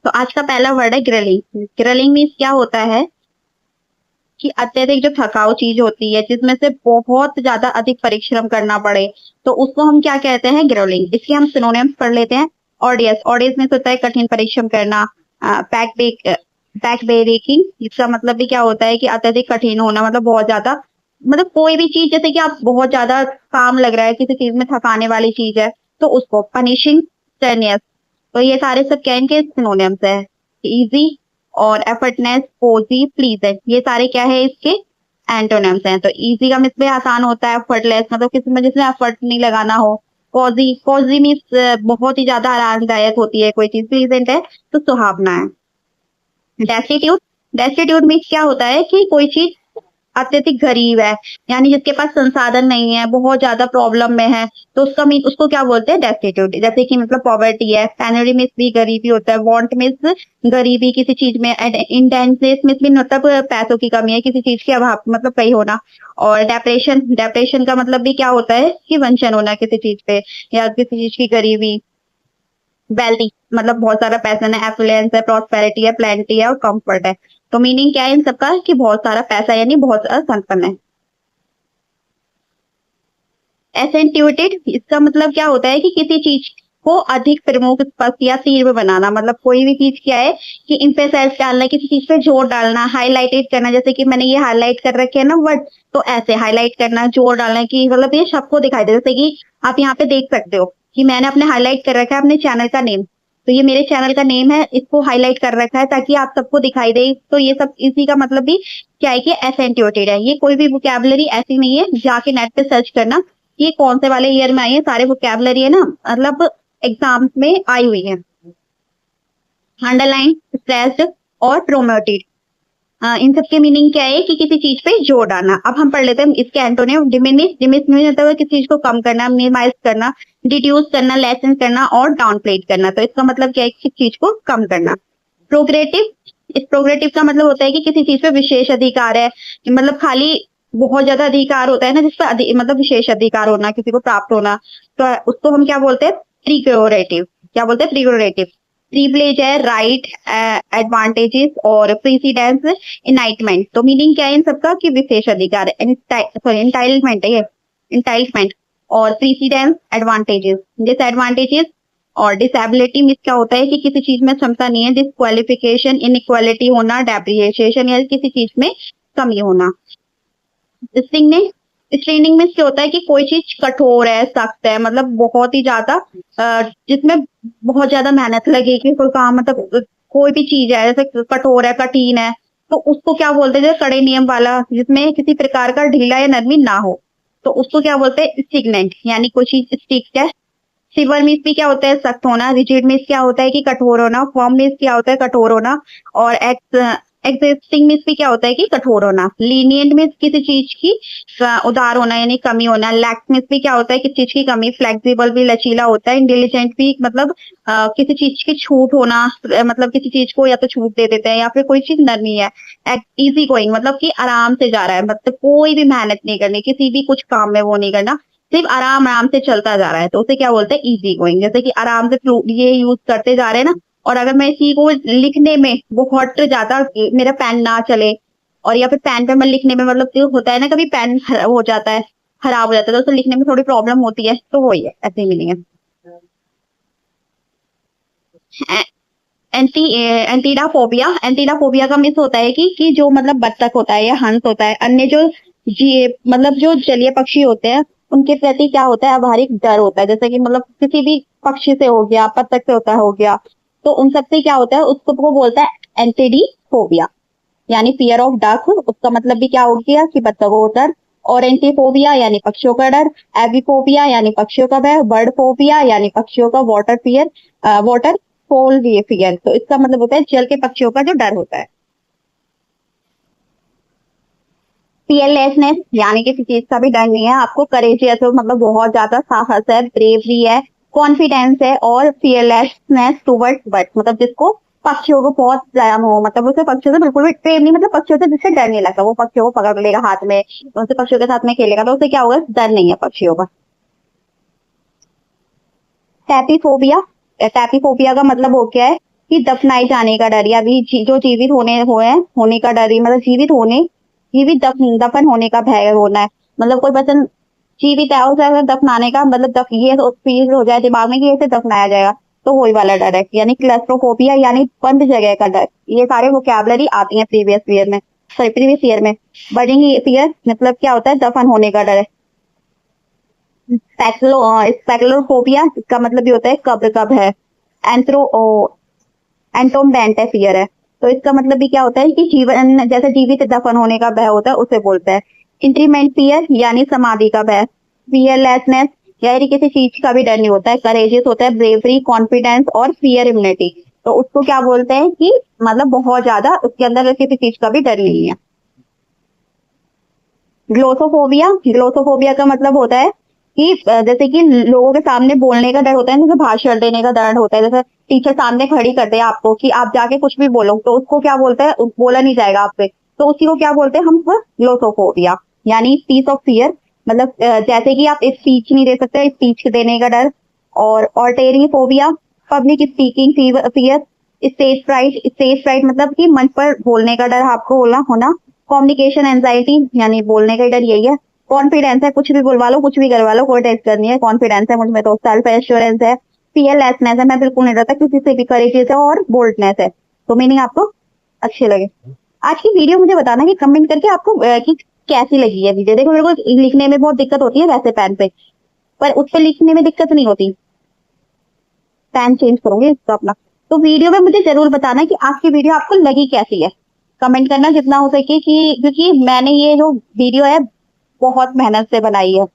तो आज का पहला वर्ड है ग्रिलिंग। ग्रिलिंग मीन्स क्या होता है कि अत्यधिक जो थकाऊ चीज होती है जिसमें से बहुत ज्यादा अधिक परिश्रम करना पड़े, तो उसको हम क्या कहते हैं, ग्रिलिंग। इसके हम सिनोनिम्स पढ़ लेते हैं। ऑडियस, ऑडियस में होता है कठिन परिश्रम करना। बैक बेरेकिंग, इसका मतलब भी क्या होता है कि अत्यधिक कठिन होना, मतलब बहुत ज्यादा, मतलब कोई भी चीज जैसे कि आप बहुत ज्यादा काम लग रहा है, किसी चीज में थकाने वाली चीज है, तो उसको पनिशिंग, strenuous। तो ये सारे सब क्या इनके सिनोनिम्स है। इजी और एफर्टनेस, कोजी, प्लीजेंट, ये सारे क्या है इसके एंटोनिम्स हैं। तो इजी का मीन्स भी आसान होता है, एफर्टलेस मतलब किसी में जिसमें एफर्ट नहीं लगाना हो। कोजी, कोजी मीन्स बहुत ही ज्यादा आरामदायक होती है कोई चीज। प्लीजेंट है तो सुहावना है। डेस्टिट्यूट, डेस्टिट्यूट मीन्स क्या होता है कि कोई चीज अत्यधिक गरीब है, यानी जिसके पास संसाधन नहीं है, बहुत ज्यादा प्रॉब्लम में है, तो उसका मीन उसको क्या बोलते हैं, डेस्टिट्यूट। जैसे कि मतलब पॉवर्टी है। पेनरी मीन्स भी गरीबी होता है। वांट मीन्स गरीबी किसी चीज में। इंटेंसेस मीन्स भी मतलब पैसों की कमी है, किसी चीज के अभाव, मतलब कहीं होना। और डेप्रेशन, डेप्रेशन का मतलब भी क्या होता है कि वंचन होना किसी चीज पे, या किसी चीज की गरीबी। वेल्थी मतलब बहुत सारा पैसा है। एफ्लुएंस है, प्रॉस्पेरिटी है, प्लेंटी है और कंफर्ट है। तो मीनिंग क्या है इन सबका कि बहुत सारा पैसा यानी बहुत सारा संपन्न है। एसेंट्यूटेड, इसका मतलब क्या होता है कि किसी चीज को अधिक प्रमुख, स्पष्ट या तीव्र बनाना। मतलब कोई भी चीज क्या है कि इम्फेसाइज डालना, किसी चीज पे जोर डालना, हाईलाइटेड करना। जैसे कि मैंने ये हाईलाइट कर रखे है ना वर्ड, तो ऐसे हाईलाइट करना, जोर डालना कि मतलब ये सबको दिखाई दे। जैसे कि आप यहाँ पे देख सकते हो कि मैंने अपने हाईलाइट कर रखा है अपने चैनल का नेम, तो ये मेरे चैनल का नेम है, इसको हाईलाइट कर रखा है ताकि आप सबको दिखाई दे। तो ये सब इसी का मतलब भी क्या है कि एसेंट्यूटेड है। ये कोई भी वोकैबुलरी ऐसी नहीं है, जाके नेट पे सर्च करना ये कौन से वाले ईयर में आई है, सारे वोकैबुलरी है ना, मतलब एग्जाम में आई हुई है। अंडरलाइन, स्ट्रेस्ड और प्रोमोटेड, इन सब के मीनिंग क्या है कि किसी चीज पे जोर डालना। अब हम पढ़ लेते हैं इसके एंटोनिम। डिमिनिश, डिमिश मीन होता है किसी चीज को कम करना, मिनिमाइज करना, डिड्यूस करना, लेसन करना और डाउनप्ले करना। तो इसका मतलब क्या है कि किसी चीज को कम करना। प्रोग्रेटिव, इस प्रोग्रेटिव का मतलब होता है कि किसी चीज पे विशेष अधिकार है, मतलब खाली बहुत ज्यादा अधिकार होता है ना जिस पर मतलब विशेष अधिकार होना, किसी को प्राप्त होना, तो उसको हम क्या बोलते हैं, प्रीक्योरेटिव। क्या बोलते हैं, प्रीक्योरेटिव। प्रिविलेज है, राइट, एडवांटेजेस और प्रेसिडेंस, इनाइटमेंट। तो मीनिंग क्या है इन सबका कि विशेष अधिकार है, सॉरी इंटाइटलमेंट है ये, इंटाइटलमेंट। और प्रेसिडेंस, एडवांटेजेस, डिसएडवांटेजेस और डिसेबिलिटी मीन्स क्या होता है कि किसी चीज में क्षमता नहीं है। डिस्क्वालिफिकेशन, इनइक्वालिटी होना, डेप्रिसिएशन या किसी चीज में कमी होना। स्ट्रिंग, स्ट्रेनिंग में क्या होता है कि कोई चीज कठोर है, सख्त है, मतलब बहुत ही ज्यादा जिसमें बहुत ज्यादा मेहनत लगेगी कोई काम, मतलब कोई भी चीज है जैसे कठोर है, कठिन है, तो उसको क्या बोलते हैं, जैसे कड़े नियम वाला जिसमें किसी प्रकार का ढीला या नरमी ना हो, तो उसको क्या बोलते हैं, स्टिगनेंट, यानी कोई चीज स्टिक्ड है। सिवर मीन्स भी क्या होता है, सख्त होना। रिजिड मीन्स क्या होता है कि कठोर होना। फॉर्म मीन्स क्या होता है, कठोर होना। और एग्जिस्टिंग मीन्स भी क्या होता है कि कठोर होना। लीनियंट मीन्स किसी चीज की उदार होना यानी कमी होना। लैक्स मीन्स भी क्या होता है, किसी चीज की कमी। फ्लेक्सिबल भी लचीला होता है। इंटेलिजेंट भी मतलब किसी चीज की छूट होना, मतलब किसी चीज को या तो छूट दे देते हैं या फिर कोई चीज नरमी है। इजी गोइंग मतलब कि आराम से जा रहा है, मतलब कोई भी मेहनत नहीं करनी, किसी भी कुछ काम में वो नहीं करना, सिर्फ आराम आराम से चलता जा रहा है, तो उसे क्या बोलते हैं, इजी गोइंग। जैसे कि आराम से ये यूज करते जा रहे हैं ना, और अगर मैं इसी को लिखने में बहुत ज्यादा मेरा पेन ना चले, और या फिर पेन पे मैं लिखने में मतलब तो होता है ना कभी पेन खराब हो जाता है, तो उसे लिखने में थोड़ी प्रॉब्लम होती है, तो वही है, ऐसे मीनिंग है। एंटीडाफोबिया, एंटीडाफोबिया का मिस होता है कि जो मतलब बत्तख होता है या हंस होता है, अन्य जो जी मतलब जो जलीय पक्षी होते हैं उनके प्रति क्या होता है, व्यावहारिक डर होता है। जैसे कि मतलब किसी भी पक्षी से हो गया, बत्तख से होता हो गया, तो उन सबसे क्या होता है, उसको वो बोलता है एंटीडीफोबिया, यानी फियर ऑफ डक। उसका मतलब भी क्या हो गया कि बत्तखों का डर। और एंटीफोबिया यानी पक्षियों का डर। एविफोबिया यानी पक्षियों का भय। बर्ड फोबिया यानी पक्षियों का वाटर फियर, वाटर फोल फियर। तो इसका मतलब होता है जल के पक्षियों का जो डर होता है। फियरलेसनेस यानी किसी चीज का भी डर नहीं है आपको। करेजियस मतलब बहुत ज्यादा साहस है, ब्रेवरी है, कॉन्फिडेंस है। और फियरलेसनेस टूवर्ड्स बर्ड मतलब जिसको पक्षियों को बहुत ज्यादा हो, मतलब उसे पक्षियों से बिल्कुल भी प्रेम नहीं, मतलब पक्षियों से जिससे डर नहीं लगता, वो पक्षियों को पकड़ लेगा हाथ में, उनसे पक्षियों के साथ में खेलेगा, तो उसे क्या होगा, डर नहीं है पक्षियों का। टैपीफोबिया, टैपीफोबिया का मतलब हो क्या है कि दफनाए जाने का डर, या भी जो जीवित होने का डर, मतलब जीवित दफन होने का भय होना है। मतलब कोई पर्सन जीवित है, उसे अगर दफनाने का मतलब ये फील हो जाए दिमाग में कि इसे दफनाया जाएगा, तो वही वाला डर है। यानी क्लस्ट्रोफोबिया यानी बंद जगह का डर। ये सारे वोकैबुलरी आती है प्रीवियस ईयर में। बर्निंग फियर मतलब क्या होता है, दफन होने का डर है। स्पेक्लोफोबिया इसका मतलब ये होता है कब्र का भय। एंथ्रो एंटोम्बेंट फियर है, तो इसका मतलब भी क्या होता है कि जीवन जैसे जीवित दफन होने का भय होता है, उसे बोलते हैं। इंट्रीमेंट फियर यानी समाधि का भय। फियरलेसनेस यानी किसी चीज का भी डर नहीं होता है। करेजियस होता है ब्रेवरी, कॉन्फिडेंस और फियर इम्यूनिटी। तो उसको क्या बोलते हैं कि मतलब बहुत ज्यादा उसके अंदर किसी चीज का भी डर नहीं है। ग्लोसोफोबिया का मतलब होता है कि जैसे कि लोगों के सामने बोलने का डर होता है, जैसे भाषण देने का डर होता है। जैसे टीचर सामने खड़ी करते हैं आपको कि आप जाके कुछ भी बोलो, तो उसको क्या बोलते हैं, बोला नहीं जाएगा आपसे, तो उसी को क्या बोलते हैं हम, ग्लोसोफोबिया यानी पीस ऑफ फियर। मतलब जैसे कि आप स्पीच नहीं दे सकते, स्पीच देने का डर। और ऑर्टेरियोफोबिया public speaking fear. Stage fright मतलब कि मंच पर बोलने का डर आपको होना। कम्युनिकेशन एंजाइटी यानी बोलने का डर यही है। कॉन्फिडेंस है, कुछ भी बुलवा लो, कुछ भी करवा लो, कोई टेस्ट करनी है। कॉन्फिडेंस है मुझमें, तो सेल्फ एश्योरेंस है। फियरलेसनेस है, मैं बिल्कुल नहीं डरता किसी से भी। करेजियस है और बोल्डनेस है। तो मीनिंग आपको अच्छे लगे आज की वीडियो, मुझे बताना कि कमेंट करके आपको कि कैसी लगी है वीडियो। देखो, मेरे को लिखने में बहुत दिक्कत होती है वैसे पेन पे, पर उस पर लिखने में दिक्कत नहीं होती। पेन चेंज करोगे इसको अपना। तो वीडियो में मुझे जरूर बताना कि आज की वीडियो आपको लगी कैसी है। कमेंट करना जितना हो सके, कि क्योंकि मैंने ये जो वीडियो है बहुत मेहनत से बनाई है।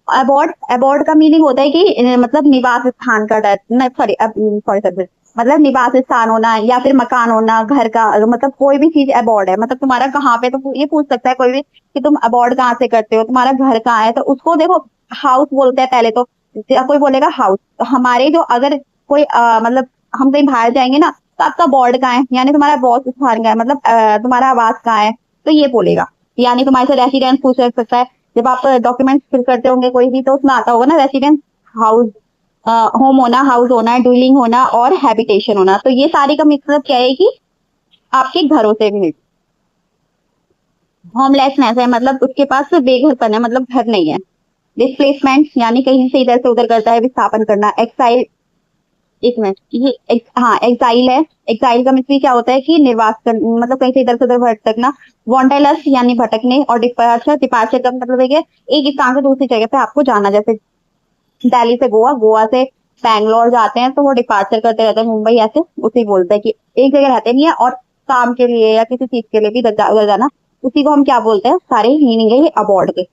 अबॉर्ड का मीनिंग होता है कि मतलब निवास स्थान का डर, सॉरी सॉरी, मतलब निवास स्थान होना या फिर मकान होना, घर का, मतलब कोई भी चीज अबॉर्ड है। मतलब तुम्हारा कहाँ पे, तो ये पूछ सकता है कोई भी कि तुम अबॉर्ड कहाँ से करते हो, तुम्हारा घर कहाँ है, तो उसको देखो हाउस बोलते हैं पहले तो। कोई बोलेगा हाउस, तो हमारे जो अगर कोई मतलब हम कहीं बाहर जाएंगे ना, तो आपका बोर्ड कहाँ है, यानी तुम्हारा बॉस स्थान कहाँ है, मतलब तुम्हारा आवास कहाँ है, तो ये बोलेगा। यानी तुम्हारे से रेसिडेंस पूछ सकता है। जब आप डॉक्यूमेंट फिल करते होंगे कोई भी, तो उसमें आता होगा ना रेसिडेंस, हाउस, होम होना, हाउस होना, डुइलिंग होना और हैबिटेशन होना। तो ये सारी का मतलब क्या है कि आपके घरों से भी। होमलेसनेस है मतलब उसके पास बेघरपन है, मतलब घर नहीं है। डिस्प्लेसमेंट यानी कहीं से इधर से उधर करता है, विस्थापन करना। एक्साइल, एक मिनट, हाँ एक्साइल है। एक्साइल का मतलब क्या होता है कि निर्वास कर, मतलब कहीं से इधर से उधर भटकना। वॉन्डरलस्ट यानी भटकने। और डिपार्चर का मतलब है कि एक स्थान से दूसरी जगह पे आपको जाना। जैसे दिल्ली से गोवा, गोवा से बैंगलोर जाते हैं, तो वो डिपार्चर करते रहते हैं, मुंबई ऐसे उसी बोलते हैं कि एक जगह रहते नहीं है, और काम के लिए या किसी चीज के लिए भी उधर जाना, उसी को हम क्या बोलते हैं। सारे मीनिंग है ये अबॉर्ड के।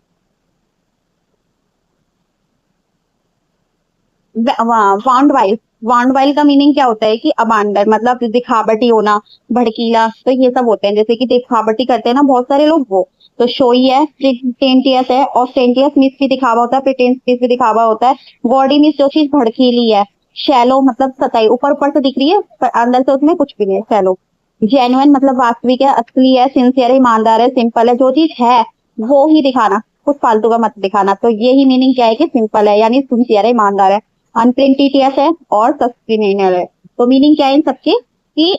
वाउंड वाइल का मीनिंग क्या होता है कि अबांडर, मतलब दिखावटी होना, भड़कीला, तो ये सब होते हैं। जैसे कि दिखावटी करते हैं ना बहुत सारे लोग, वो तो शोई है। प्रिटेंटियस है, और स्टेंटियस मीन्स भी दिखावा होता है, प्रिटेंस मीन्स भी दिखावा होता है। गॉडी मीन्स जो चीज भड़कीली है। शैलो मतलब सतही, ऊपर ऊपर से दिख रही है पर अंदर से उसमें कुछ भी नहीं है, शैलो। जेन्युइन मतलब वास्तविक है, असली है, सिंसियर है, ईमानदार है, सिंपल है, जो चीज है वो ही दिखाना, कुछ फालतू का मत दिखाना। तो यही मीनिंग क्या है कि सिंपल है यानी सिंसियर है, ईमानदार है। अनप्रिंटिटियस है और सस्टेनेबल है। तो मीनिंग क्या है इन सबके कि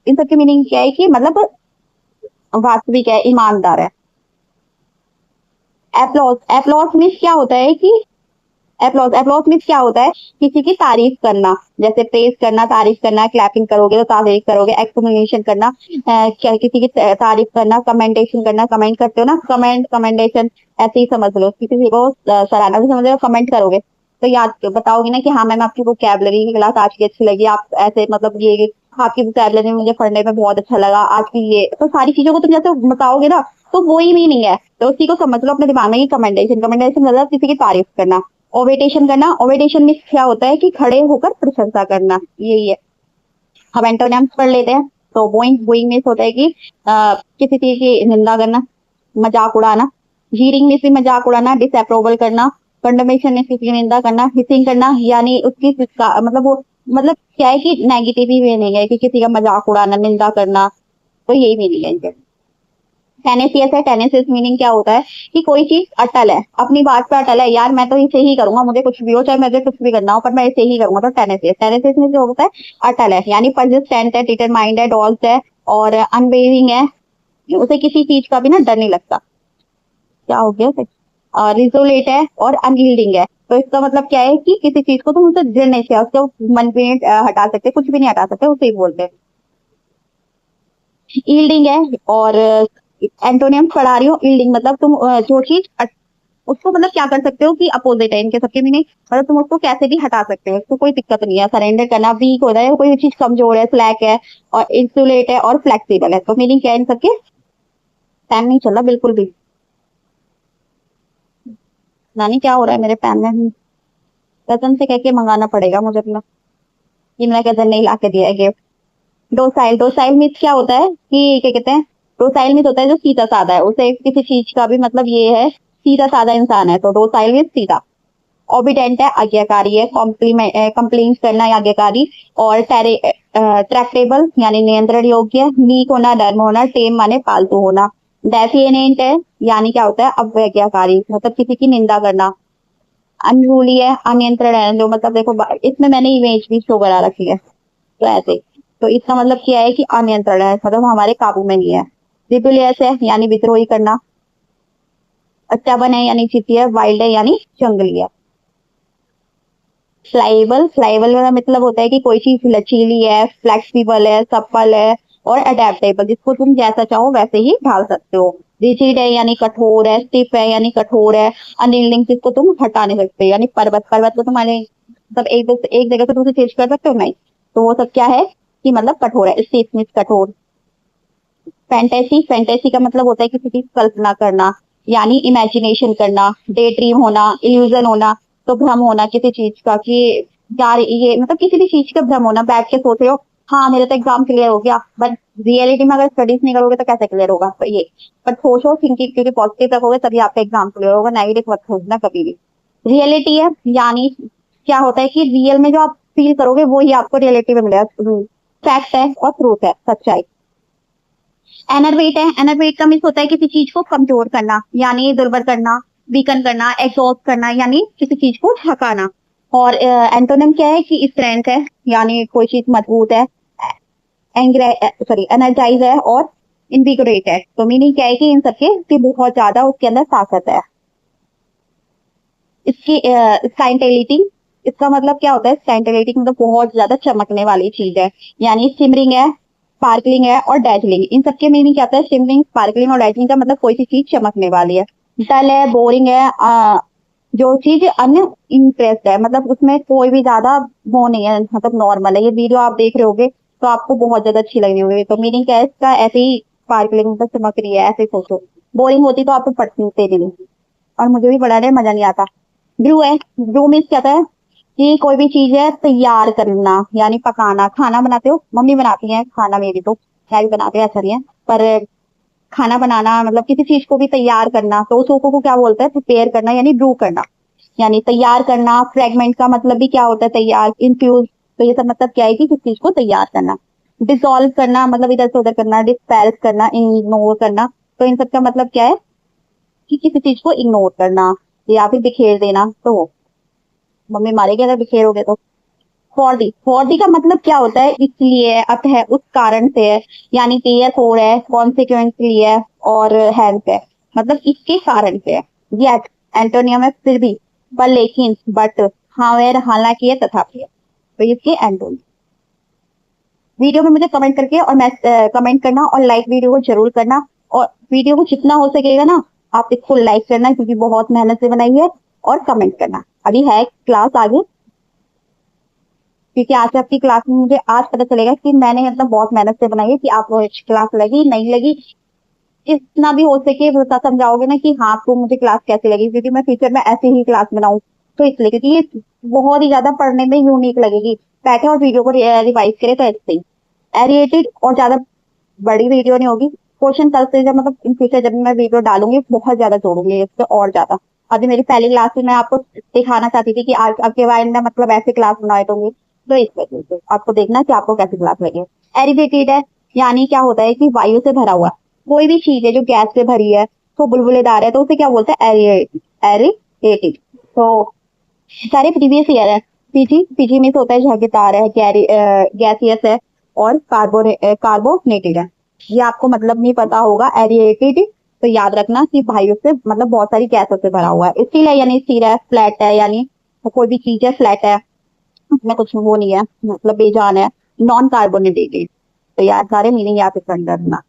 इन सबके मीनिंग क्या है कि मतलब वास्तविक है, ईमानदार है। एप्लॉज, एप्लॉज मीन्स क्या होता है कि एप्लॉज मीन्स क्या होता है, किसी की तारीफ करना। जैसे प्रेज करना, तारीफ करना, क्लैपिंग करोगे तो तारीफ करोगे। एक्सप्लेनेशन करना, क्या किसी की तारीफ करना। कमेंटेशन करना, कमेंट करते हो ना, कमेंडेशन ऐसे ही समझ लो, किसी को सराहना भी समझ लो, कमेंट करोगे तो याद बताओगे ना कि हाँ मैम आपकी वोकैबुलरी की क्लास आज की अच्छी लगी। आप ऐसे मतलब ये आपकी वोकैबुलरी मुझे पढ़ने में बहुत अच्छा लगा आज की, ये तो सारी चीजों को तुम जैसे बताओगे ना, तो वही मीनिंग है। तो उसी को समझ लो अपने दिमाग में कि कमेंडेशन, कमेंडेशन मतलब किसी की तारीफ करना। ओवेटेशन करना, ओवेटेशन मीन्स क्या होता है कि खड़े होकर प्रशंसा करना, यही है। हम एंटोनिम्स पढ़ लेते हैं। तो बोइंग, बोइंग मीन्स होता है कि किसी चीज की निंदा करना, मजाक उड़ाना। जीरिंग मीन्स भी मजाक उड़ाना, डिसअप्रूवल करना। कंडमेशन मीन्स किसी की निंदा करना। हिसिंग करना यानी उसकी मतलब वो, मतलब क्या है कि नेगेटिव ही मीनिंग है कि किसी का मजाक उड़ाना, निंदा करना। तो यही मीनिंग है इनके। टेनेसियस है। टेनेसियस मीनिंग क्या होता है कि कोई चीज अटल है, अपनी बात पे अटल है, यार मैं तो इसे ही करूंगा, मुझे कुछ भी हो, चाहे मुझे कुछ भी करना हो, पर मैं इसे ही करूंगा, तो टेनेसियस। टेनेसियस में जो होता है अटल है, यानी परसिस्टेंट है, डिटरमाइंड है, डॉल्स है और अनवेरिंग है, उसे किसी चीज का भी ना डर नहीं लगता। क्या हो गया उसे? रिजोलेट है और अनयील्डिंग है। तो इसका मतलब क्या है कि किसी चीज को तुम उसे दृढ़ नहीं किया, उसको मन पे हटा सकते, कुछ भी नहीं हटा सकते, उसे ही बोलते हैं। यील्डिंग है और एंटोनियम पढ़ा रही हूँ। यील्डिंग मतलब तुम जो चीज उसको मतलब क्या कर सकते हो कि अपोजिट है इनके सबके मीनिंग, मतलब तुम उसको कैसे भी हटा सकते हो, उसको कोई दिक्कत नहीं है। सरेंडर करना, वीक होता है, कोई चीज कमजोर है, स्लैक है और इंसुलेट है और फ्लेक्सिबल है। तो मीनिंग क्या है इन सबके? पेन नहीं चल रहा बिल्कुल भी। नानी क्या हो रहा है मेरे पेन में? कजन से कह के मंगाना पड़ेगा मुझे अपना। ये मेरा कजन नहीं ला के दिया है गिफ्ट। डोसाइल। डोसाइल मीन्स क्या होता है कि क्या कहते हैं, डोसाइल मीन्स होता है जो सीधा साधा है, उसे किसी चीज का भी मतलब ये है, सीधा साधा इंसान है, तो डोसाइल मीन्स सीधा। ओबिडेंट है, आज्ञाकारी है, कंप्लेंट करना या आज्ञाकारी। और ट्रैक्टेबल यानी नियंत्रण योग्य। मीक होना, नर्म होना। टेम माने पालतू होना। डेफिनेंट है यानी क्या होता है अवज्ञाकारी, मतलब किसी की निंदा करना। अनरूली है, अनियंत्रण है, जो मतलब देखो इसमें मैंने इमेज भी शो करा रखी है, तो ऐसे। तो इसका मतलब क्या है कि अनियंत्रण है, मतलब हमारे काबू में नहीं है। रिबिलियस है यानी विद्रोही करना। स्टेबन है यानी चिती है। वाइल्ड है यानी जंगली है। फ्लाइबल। फ्लाइबल का मतलब होता है कि कोई चीज लचीली है, फ्लेक्सिबल है, सप्पल है और अडेप्टेबल, जिसको तुम जैसा चाहो वैसे ही ढाल सकते हो। रिजिड है यानी कठोर है। स्टिफ है यानी कठोर है। अनयील्डिंग, जिसको तुम हटा नहीं सकते, यानी पर्वत। पर्वत को तुम्हारे मतलब एक जगह से दूसरी चेंज कर सकते हो नहीं, तो वो सब क्या है कि मतलब कठोर है। स्टिफ मीन्स कठोर। फैंटेसी। फैंटेसी का मतलब होता है किसी की कल्पना करना, यानी इमेजिनेशन करना। डे ड्रीम होना, इल्यूजन होना, तो भ्रम होना किसी चीज का कि यार ये मतलब किसी भी चीज का भ्रम होना, बैठ के सोच रहे हो हाँ मेरा तो एग्जाम क्लियर हो गया, बट रियलिटी में अगर स्टडीज नहीं करोगे तो कैसे क्लियर होगा, तो ये। बट सोचो थिंकिंग, क्योंकि पॉजिटिव रखोगे तभी आपका एग्जाम क्लियर होगा, नेगेटिव मत सोचना कभी भी। रियलिटी है यानी क्या होता है कि रियल में जो आप फील करोगे वो ही आपको रियलिटी में मिलेगा। फैक्ट है और ट्रूथ है, सच्चाई। एनरवेट है। एनरवेट का मीन्स होता है किसी चीज को कमजोर करना, यानी दुर्बल करना, वीकन करना, एग्जॉस्ट करना, यानी किसी चीज को थकाना। और एंटोनिम क्या है कि स्ट्रेंथ है, यानी कोई चीज मजबूत है। एनर्जाइज है और इनविगोरेट है। तो मीनिंग क्या है कि इन सबके कि बहुत ज्यादा उसके अंदर ताकत है। इसकी स्काइंटेलिटी। इसका मतलब क्या होता है? स्काइंटेलिटी मतलब बहुत ज्यादा चमकने वाली चीज है, यानी सिमरिंग है, स्पार्कलिंग है और डैजलिंग। इन सबके मीनिंग क्या होता है? सिमरिंग, स्पार्कलिंग और डैजलिंग का मतलब कोई सी चीज चमकने वाली है। डल है, बोरिंग है, जो चीज अन्य इंटरेस्ट है, मतलब उसमें कोई भी ज्यादा वो नहीं है, मतलब नॉर्मल है। ये वीडियो आप देख रहे होगे तो आपको बहुत ज्यादा अच्छी लगनी होगी, तो मीनिंग क्या है इसका? ऐसे ही स्पार्कलिंग मतलब चमक रही है, ऐसे सोचो। बोरिंग होती तो आपको पढ़ते नहीं, और मुझे भी पढ़ाने में मजा नहीं आता। ब्रू है। ब्रू मीन्स क्या होता है कि कोई भी चीज है तैयार करना, यानी पकाना। खाना बनाते हो, मम्मी बनाती है खाना, मेरी तो मैं भी बनाते हैं, ऐसा नहीं है, पर खाना बनाना मतलब किसी चीज को भी तैयार करना, तो उस को क्या बोलते हैं? प्रिपेयर करना, यानी ब्रू करना, यानी तैयार करना। फ्रेगमेंट का मतलब भी क्या होता है? तैयार, इन्फ्यूज। तो ये सब मतलब क्या है कि किसी चीज को तैयार करना। डिसॉल्व करना मतलब इधर से उधर करना, डिस्पेल्स करना, इग्नोर करना। तो इन सब का मतलब क्या है कि किसी चीज को इग्नोर करना या फिर बिखेर देना। तो मम्मी मारेगी अगर बिखेरोगे तो। फॉर दी का मतलब क्या होता है? इसलिए है, अत है, उस कारण से है, यानी टीयर फोर है, कॉन्सिक्वेंटली है और हेल्प है, मतलब इसके कारण से है। येट एंटोनियम है फिर भी, पर लेकिन, बट, हावेर हालांकि है, तथापि है। तो इसके एंटोनियम। वीडियो में मुझे कमेंट करके और मैं कमेंट करना और लाइक वीडियो को जरूर करना, और वीडियो को जितना हो सकेगा ना आप इसको लाइक करना, क्योंकि बहुत मेहनत से बनाई है, और कमेंट करना। अभी है क्लास आगे, क्योंकि आज से आपकी क्लास में मुझे आज पता चलेगा कि मैंने मतलब बहुत मेहनत से बनाई है, कि आप क्लास लगी नहीं लगी, जितना भी हो सके बता समझाओगे ना कि हाँ आपको मुझे क्लास कैसी लगी, क्योंकि मैं फ्यूचर में ऐसे ही क्लास बनाऊं। तो इसलिए क्योंकि ये बहुत ही ज्यादा पढ़ने में यूनिक लगेगी, बैठे और वीडियो को रिवाइज करे तो ऐसे ही एरिएटेड और ज्यादा बड़ी वीडियो नहीं होगी। क्वेश्चन कल से जब मतलब इन फ्यूचर जब मैं वीडियो डालूंगी बहुत ज्यादा जोड़ूंगी इससे और ज्यादा। अभी मेरी पहली क्लास में मैं आपको दिखाना चाहती थी कि आज आपके बारे में मतलब ऐसे क्लास बनाए दूंगी, तो इस वजह से आपको देखना कि आपको कैसी क्लास लगे। एरिवेटेड है यानी क्या होता है कि वायु से भरा हुआ, कोई भी चीज है जो गैस से भरी है तो बुलबुलेदार है, तो उसे क्या बोलते हैं? एरिएटेड। तो सारे प्रीवियस ईयर है। पीजी में से होता है झगड़ेदार है, गैसियस है, और कार्बोनेटेड है। ये आपको मतलब नहीं पता होगा एरिएटेड, तो याद रखना कि भाई उससे मतलब बहुत सारी गैसों से भरा हुआ है। स्टील है यानी स्थिर है, फ्लैट है यानी तो कोई भी चीज है फ्लैट है, उसमें कुछ वो नहीं है, मतलब बेजान है। नॉन कार्बोनेटेड, तो यार सारे मीनिंग यहाँ पे करना।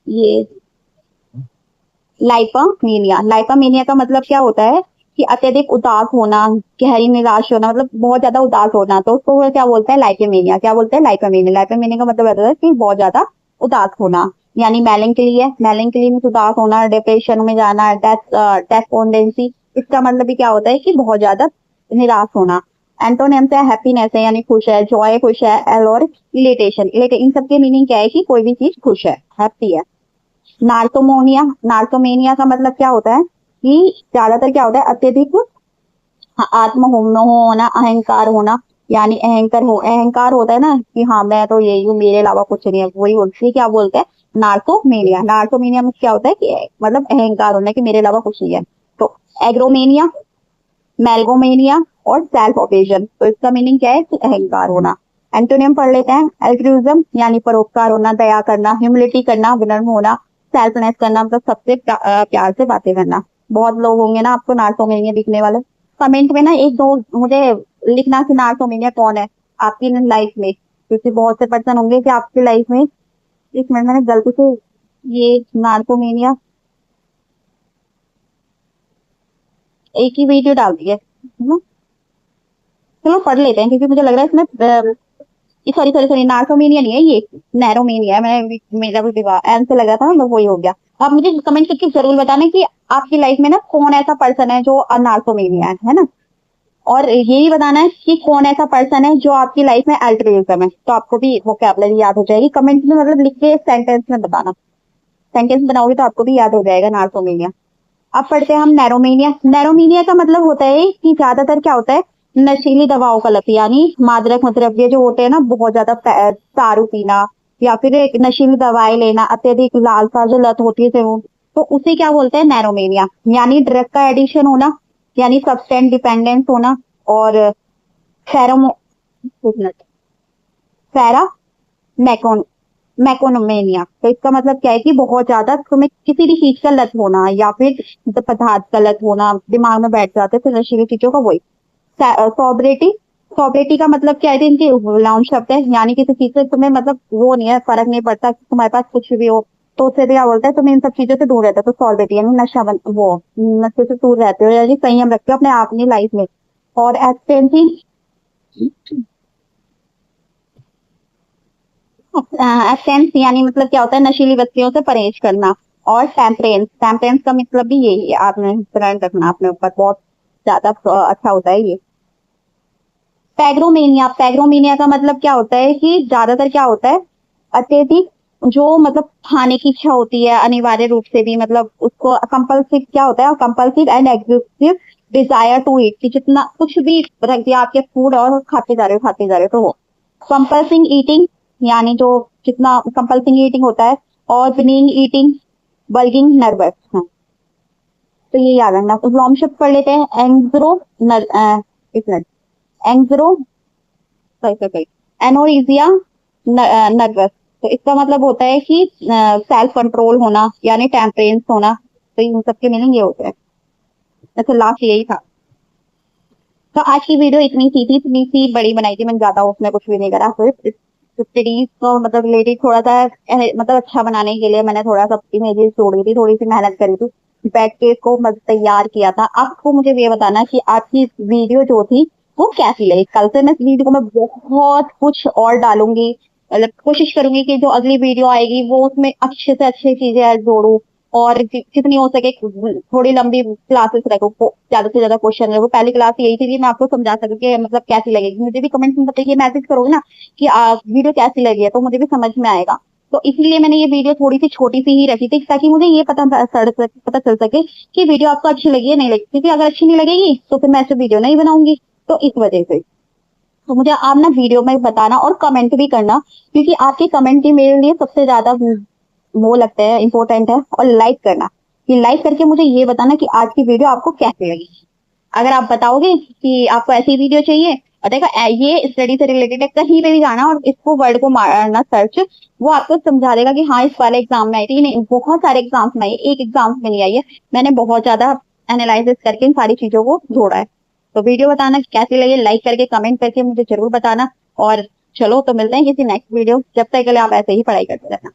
ये लाइपामीनिया का मतलब क्या होता है कि अत्यधिक उदास होना, गहरी निराश होना, मतलब बहुत ज्यादा उदास होना, तो उसको वो क्या बोलते हैं? लाइपामीनिया। क्या बोलते हैं? लाइपामीनिया। लाइपामीनिया का मतलब होता है कि बहुत ज्यादा उदास होना। यानी मेलेंकली में उदास होना, डिप्रेशन में जाना, डेस्पोंडेंसी, इसका मतलब भी क्या होता है कि बहुत ज्यादा निराश होना। एंटोनिम्स है हैप्पीनेस है यानी खुश है, जॉय खुश है, एल और इलेटेशन। इन सबके मीनिंग क्या है कि कोई भी चीज खुश है, हैप्पी है। नार्कोमेनिया का मतलब क्या होता है कि ज्यादातर क्या होता है? अत्यधिक आत्महोम होना, अहंकार होना, यानी अहंकार होता है ना कि हाँ मैं तो यही हूँ, मेरे अलावा कुछ नहीं है, वही उसी क्या बोलते हैं? नार्कोमेनिया में क्या होता है कि मतलब अहंकार होना कि मेरे अलावा कुछ नहीं है। तो एग्रोमेनिया, मेलगोमेनिया और सेल्फ ओबेजन, तो इसका मीनिंग क्या है कि अहंकार होना। एंटोनियम पढ़ लेते हैं। एल्ट्रुइज्म यानी परोपकार होना, दया करना, ह्यूमिलिटी करना, विनम्र होना, सेल्फनेस करना, मतलब सबसे प्यार से बातें करना। बहुत लोग होंगे ना आपको नार्कोमेनिया दिखने वाले, कमेंट में ना एक दो मुझे लिखना कि नार्कोमेनिया कौन है आपकी लाइफ में, क्योंकि बहुत से पर्सन होंगे कि आपकी लाइफ में। एक मिनट, मैंने गलती से ये नार्कोमेनिया एक ही वीडियो डाल दी है ना? चलो पढ़ लेते हैं, क्योंकि मुझे लग रहा है इसमें सॉरी सॉरी सॉरी, नार्कोमेनिया नहीं है ये, नैरोमेनिया है। मैं मेरा भी विवाह एन से लगा था ना, वही हो गया। आप मुझे कमेंट करके जरूर बताना कि आपकी लाइफ में ना कौन ऐसा पर्सन है जो नार्कोमेनिया है ना। और ये भी बताना है कि कौन ऐसा पर्सन है जो आपकी लाइफ में अल्ट्रुइज्म है, तो आपको भी वोकैबुलरी याद हो जाएगी। कमेंट में मतलब लिख के सेंटेंस में बताना, सेंटेंस बनाओगे तो आपको भी याद हो जाएगा नार्कोमेनिया। अब पढ़ते हैं हम नैरोमेनिया। नैरोमेनिया का मतलब होता है कि ज्यादातर क्या होता है? नशीली दवाओं का लत, यानी मादक द्रव्य जो होते हैं ना, बहुत ज्यादा दारू पीना या फिर एक नशीली दवाएं लेना, अत्यधिक लालसा जो लत होती है तो उसे क्या बोलते हैं? नैरोमेनिया। यानी ड्रग का एडिशन होना, यानी सब्सटेंस डिपेंडेंस होना, और फेरोमो फेरा मैकोनोमेनिया। तो इसका मतलब क्या है कि बहुत ज्यादा तुम्हें किसी भी चीज का लत होना या फिर पदार्थ का लत होना, दिमाग में बैठ जाते फिर नशीली चीजों का, वही। सॉब्रेटी सॉब्रेटी का मतलब क्या है? इनकी लाउन शब्द है, यानी किसी चीज से तुम्हें मतलब वो नहीं है, फर्क नहीं पड़ता कि तुम्हारे पास कुछ भी हो, तो उससे क्या बोलता है? तुम्हें इन सब चीजों से दूर रहता है, तो सॉल्वेटी यानी वो नशे से दूर रहते हो, यानी संयम रखते हो अपने आप की लाइफ में। और एब्सटेंसिंग एब्सेंस यानी मतलब क्या होता है? नशीली वस्तुओं से परहेज करना। और टेम्परेंस का मतलब भी यही है, आपने ध्यान रखना अपने ऊपर, बहुत ज्यादा अच्छा होता है ये। पैग्रोमीनिया का मतलब क्या होता है कि ज्यादातर क्या होता है? अत्यधिक जो मतलब खाने की इच्छा होती है अनिवार्य रूप से भी, मतलब उसको कंपल्सिव क्या होता है? Compulsive and excessive desire to eat, कि जितना कुछ भी रख दिया आपके फूड और खाते जा रहे हो, तो वो कंपल्सिंग ईटिंग, यानी जो जितना कंपल्सिंग ईटिंग होता है। और बिनिंग ईटिंग, बल्गिंग, नर्वस। हाँ, तो ये याद रखना। तो लॉन्ग शब्द पढ़ लेते हैं। एंग्जरो एनोरिजिया, नर्वस। तो इसका मतलब होता है कि सेल्फ कंट्रोल होना, यानी टेम्परेंस होना। तो इन सबके मीनिंग ये होते हैं। अच्छा, लास्ट यही था। तो आज की वीडियो इतनी सी थी, इतनी सी बड़ी बनाई थी मैंने, ज्यादा उसमें कुछ भी नहीं करा, सिर्फ स्टडीज को मतलब रिलेटेड थोड़ा सा मतलब अच्छा बनाने के लिए मैंने थोड़ा सा इमेजेस जोड़ी थी, थोड़ी सी मेहनत करी थी, बैठ के इसको मतलब तैयार किया था। आपको मुझे ये बताना कि आपकी वीडियो जो थी वो कैसी लगी। कल से मैं इस वीडियो को मैं बहुत कुछ और डालूंगी, मतलब कोशिश करूंगी कि जो अगली वीडियो आएगी वो उसमें अच्छे से अच्छी चीजें जोड़ू, और जितनी हो सके थोड़ी लंबी क्लासेस रखो, ज्यादा से ज्यादा क्वेश्चन रखो। पहली क्लास यही थी कि मैं आपको समझा सकूं कि मतलब कैसी लगेगी। मुझे भी कमेंट में बताइए, मैसेज करोगे ना कि वीडियो कैसी लगी है, तो मुझे भी समझ में आएगा। तो इसलिए मैंने ये वीडियो थोड़ी सी छोटी सी ही रखी थी, ताकि मुझे ये पता चल सके कि वीडियो आपको अच्छी लगी है नहीं लगी, क्योंकि अगर अच्छी नहीं लगेगी तो फिर मैं ऐसे वीडियो नहीं बनाऊंगी। तो इस वजह से तो मुझे आप ना वीडियो में बताना और कमेंट भी करना, क्योंकि आपके कमेंट ही मेरे लिए सबसे ज्यादा वो लगता है इम्पोर्टेंट है। और लाइक करना, कि लाइक करके मुझे ये बताना कि आज की वीडियो आपको कैसी लगी। अगर आप बताओगे कि आपको ऐसी वीडियो चाहिए, और देखो ये स्टडी से रिलेटेड है, कहीं पे भी जाना और इसको वर्ड को मारना सर्च, वो आपको समझा देगा कि हाँ इस वाले एग्जाम में आई थी। नहीं, बहुत सारे एग्जाम्स में आई है, एक एग्जाम में नहीं आई है। मैंने बहुत ज्यादा एनालिसिस करके इन सारी चीजों को जोड़ा है। तो वीडियो बताना कैसी लगी, लाइक करके कमेंट करके मुझे जरूर बताना। और चलो तो मिलते हैं किसी नेक्स्ट वीडियो, जब तक के लिए आप ऐसे ही पढ़ाई करते रहना।